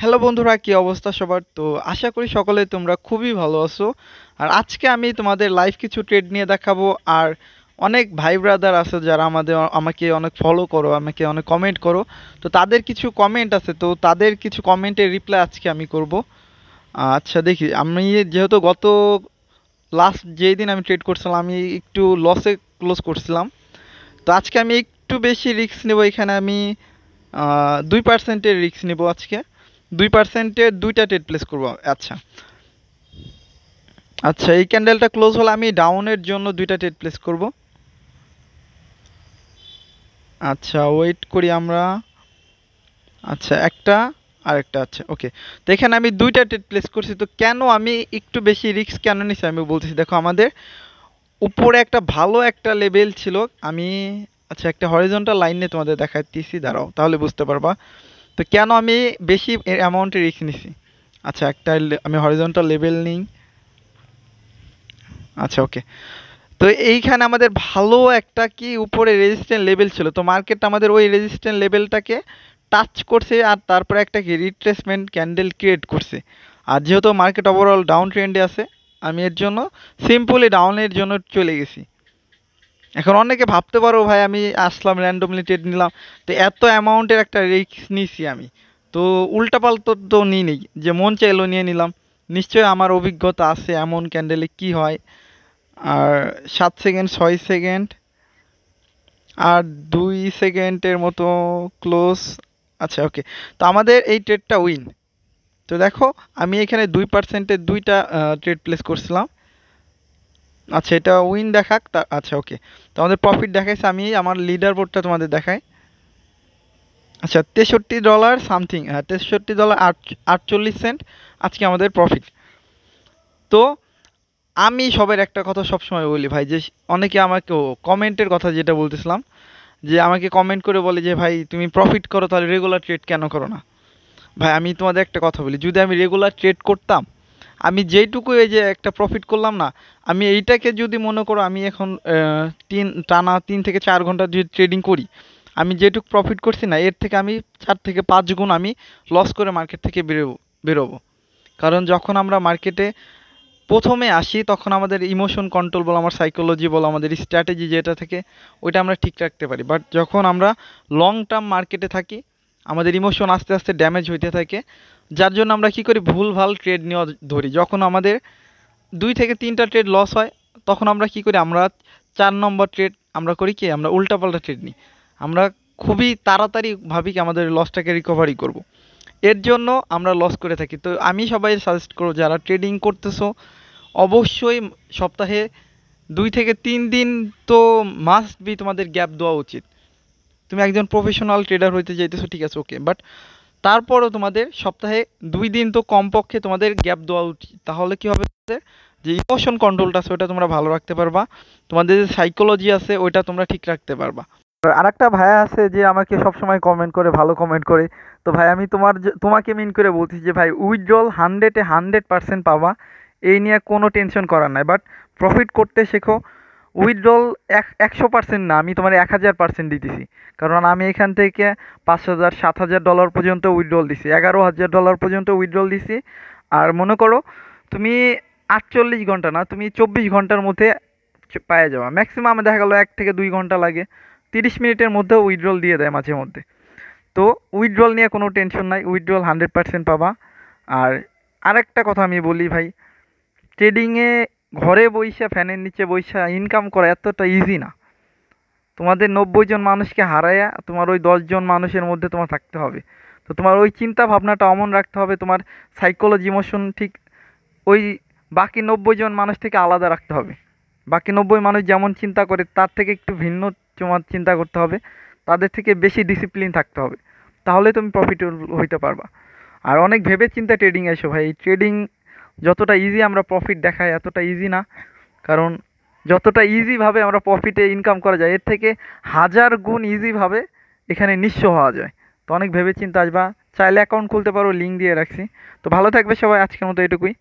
Hello বন্ধুরা, কি অবস্থা সবার? তো আশা করি সকলে তোমরা খুবই ভালো আছো। আর আজকে আমি তোমাদের লাইভ কিছু ট্রেড নিয়ে দেখাবো। আর অনেক ভাই ব্রাদার আছে যারা আমাকে অনেক ফলো করো, আমাকে অনেক কমেন্ট করো। তো তাদের কিছু কমেন্ট আছে, তো তাদের কিছু কমেন্টের রিপ্লাই আজকে আমি করব। আচ্ছা, দেখি আমি যেহেতু গত লাস্ট যেই দিন আমি ট্রেড করছিলাম আমি একটু লসে ক্লোজ করছিলাম। তো আজকে আমি একটু বেশি রিস্ক নেব। এখানে আমি 2%-এর রিস্ক নেব আজকে। 2%-এর দুইটা ট্রেড প্লেস করব। আচ্ছা আচ্ছা, এই ক্যান্ডেলটা ক্লোজ হলে আমি ডাউনের জন্য দুইটা ট্রেড প্লেস করব। আচ্ছা, ওয়েট করি আমরা। আচ্ছা, একটা আর একটা। আচ্ছা, ওকে। তো এখানে আমি দুইটা ট্রেড প্লেস করছি। তো কেন আমি একটু বেশি রিস্ক কেন নিছি আমি বলতেছি। দেখো, আমাদের উপরে একটা ভালো একটা লেভেল ছিল। আমি আচ্ছা একটা হরিজন্টাল লাইন নিয়ে তোমাদের দেখাইতেছি, দাঁড়াও তাহলে বুঝতে পারবা। তো কেন আমি বেশি অ্যামাউন্টে রিস্ক নিছি। আচ্ছা, আমি হরিজন্টাল লেভেল নিই। আচ্ছা, ওকে। তো এইখানে আমাদের ভালো একটা কি উপরে রেজিস্ট্যান্ট লেভেল ছিল। তো মার্কেট আমাদের ওই রেজিস্ট্যান্ট লেভেলটাকে টাচ করছে আর তারপরে একটা কি রিট্রেসমেন্ট ক্যান্ডেল ক্রিয়েট করছে। আর যেহেতু মার্কেট ওভারঅল ডাউন ট্রেন্ডে আছে, আমি এর জন্য সিম্পলি ডাউনের জন্য চলে গেছি। এখন অনেকে ভাবতে পারো ভাই আমি আসলাম র্যান্ডমলি ট্রেড নিলাম, তো এত অ্যামাউন্টের একটা রিস্ক নিছি আমি। তো উল্টাপাল্টা তো নিই নেই যে মন চাইলো নিয়ে নিলাম। নিশ্চয়ই আমার অভিজ্ঞতা আছে এমন ক্যান্ডেলে কি হয়। আর 7 সেকেন্ড, 6 সেকেন্ড আর 2 সেকেন্ডের মতো ক্লোজ। আচ্ছা, ওকে। তো আমাদের এই ট্রেডটা উইন। তো দেখো, আমি এখানে 2%-এর দুইটা ট্রেড প্লেস করছিলাম। আচ্ছা, এটা উইন দেখাক তা। আচ্ছা, ওকে। তো আমাদের প্রফিট দেখাইছে, আমি আমার লিডার বোর্ডটা তোমাদের দেখাই। আচ্ছা, $63 সামথিং, হ্যাঁ $63.48 আজকে আমাদের প্রফিট। তো আমি সবার একটা কথা সবসময় বলি ভাই, যে অনেকে আমাকে কমেন্টের কথা যেটা বলতেছিলাম, যে আমাকে কমেন্ট করে বলে যে ভাই তুমি প্রফিট করো তাহলে রেগুলার ট্রেড কেন করো না। ভাই আমি তোমাদের একটা কথা বলি, যদি আমি রেগুলার ট্রেড করতাম, আমি যেইটুকু এই যে একটা প্রফিট করলাম না, আমি এইটাকে যদি মনে করো আমি এখন টানা 3 থেকে 4 ঘন্টা যদি ট্রেডিং করি, আমি যেটুকু প্রফিট করছি না এর থেকে আমি 4 থেকে 5 গুণ আমি লস করে মার্কেট থেকে বেরোবো। কারণ যখন আমরা মার্কেটে প্রথমে আসি তখন আমাদের ইমোশন কন্ট্রোল বলো, আমার সাইকোলজি বলো, আমাদের স্ট্র্যাটেজি যেটা থেকে ওইটা আমরা ঠিক রাখতে পারি। বাট যখন আমরা লং টার্ম মার্কেটে থাকি, আমাদের ইমোশন আস্তে আস্তে ড্যামেজ হইতে থাকে। যার জন্য আমরা কি করি, ভুলভাল ট্রেড নেওয়া ধরি। যখন আমাদের 2 থেকে 3টা ট্রেড লস হয়, তখন আমরা কি করি, আমরা 4 নম্বর ট্রেড আমরা করি কি, আমরা উল্টাপাল্টা ট্রেড নিই। আমরা খুবই তাড়াতাড়ি ভাবি কি আমাদের লসটাকে রিকভারি করব। এর জন্য আমরা লস করে থাকি। তো আমি সবাই সাজেস্ট করব, যারা ট্রেডিং করতেছো অবশ্যই সপ্তাহে 2 থেকে 3 দিন তো মাস্ট বি তোমাদের গ্যাপ দেওয়া উচিত। তুমি একজন প্রফেশনাল ট্রেডার হইতে চাইতেছো, ঠিক আছে, ওকে, বাট তারপরও তোমাদের সপ্তাহে 2 দিন তো কমপক্ষে তোমাদের গ্যাপ দেওয়া উচিত। তাহলে কি হবে, তোমাদের যে ইমোশন কন্ট্রোলটা আছে ওটা তোমরা ভালো রাখতে পারবা, তোমাদের যে সাইকোলজি আছে ওইটা তোমরা ঠিক রাখতে পারবা। আর একটা ভাইয়া আছে যে আমাকে সবসময় কমেন্ট করে, ভালো কমেন্ট করে। তো ভাই আমি তোমাকে মিন করে বলছি যে ভাই উইথড্রল 100% পাবা, এই নিয়ে কোনো টেনশন করার নাই। বাট প্রফিট করতে শেখো। উইথড্রল 100% না, আমি তোমার 1000% দিতেছি। কারণ আমি এখান থেকে 5,000 7,000 ডলার পর্যন্ত উইথড্রল দিছি, $11,000 পর্যন্ত উইথড্রল দিছি। আর মনে করো তুমি 48 ঘন্টা না, তুমি 24 ঘন্টার মধ্যে পায়ে যাওয়া। ম্যাক্সিমাম দেখা গেলো 1 থেকে 2 ঘন্টা লাগে। 30 মিনিটের মধ্যেও উইথড্রল দিয়ে দেয় মাঝে মধ্যে। তো উইথড্রল নিয়ে কোনো টেনশন নাই, উইথড্রল 100% পাবা। আর আরেকটা কথা আমি বলি ভাই, ট্রেডিংয়ে ঘরে বইসা ফ্যানের নিচে বইসা ইনকাম করা এতটা ইজি না। তোমাদের 90 জন মানুষকে হারায়া তোমার ওই 10 জন মানুষের মধ্যে তোমার থাকতে হবে। তো তোমার ওই চিন্তা ভাবনাটা অমন রাখতে হবে, তোমার সাইকোলজি ইমোশন ঠিক ওই বাকি 90 জন মানুষ থেকে আলাদা রাখতে হবে। বাকি 90 মানুষ যেমন চিন্তা করে তার থেকে একটু ভিন্ন তোমার চিন্তা করতে হবে, তাদের থেকে বেশি ডিসিপ্লিন থাকতে হবে। তাহলে তুমি প্রফিটেবল হইতে পারবা। আর অনেক ভেবে চিন্তা ট্রেডিং এসো ভাই, ট্রেডিং যতটা ইজি আমরা প্রফিট দেখাই এতটা ইজি না। কারণ যতটা ইজিভাবে আমরা প্রফিটে ইনকাম করা যায় এর থেকে 1000 গুণ ইজিভাবে এখানে নিঃস্ব হওয়া যায়। তো অনেক ভেবে চিন্তা আসবা। চাইলে অ্যাকাউন্ট খুলতে পারো, লিঙ্ক দিয়ে রাখছি। তো ভালো থাকবে সবাই, আজকের মতো এটুকুই।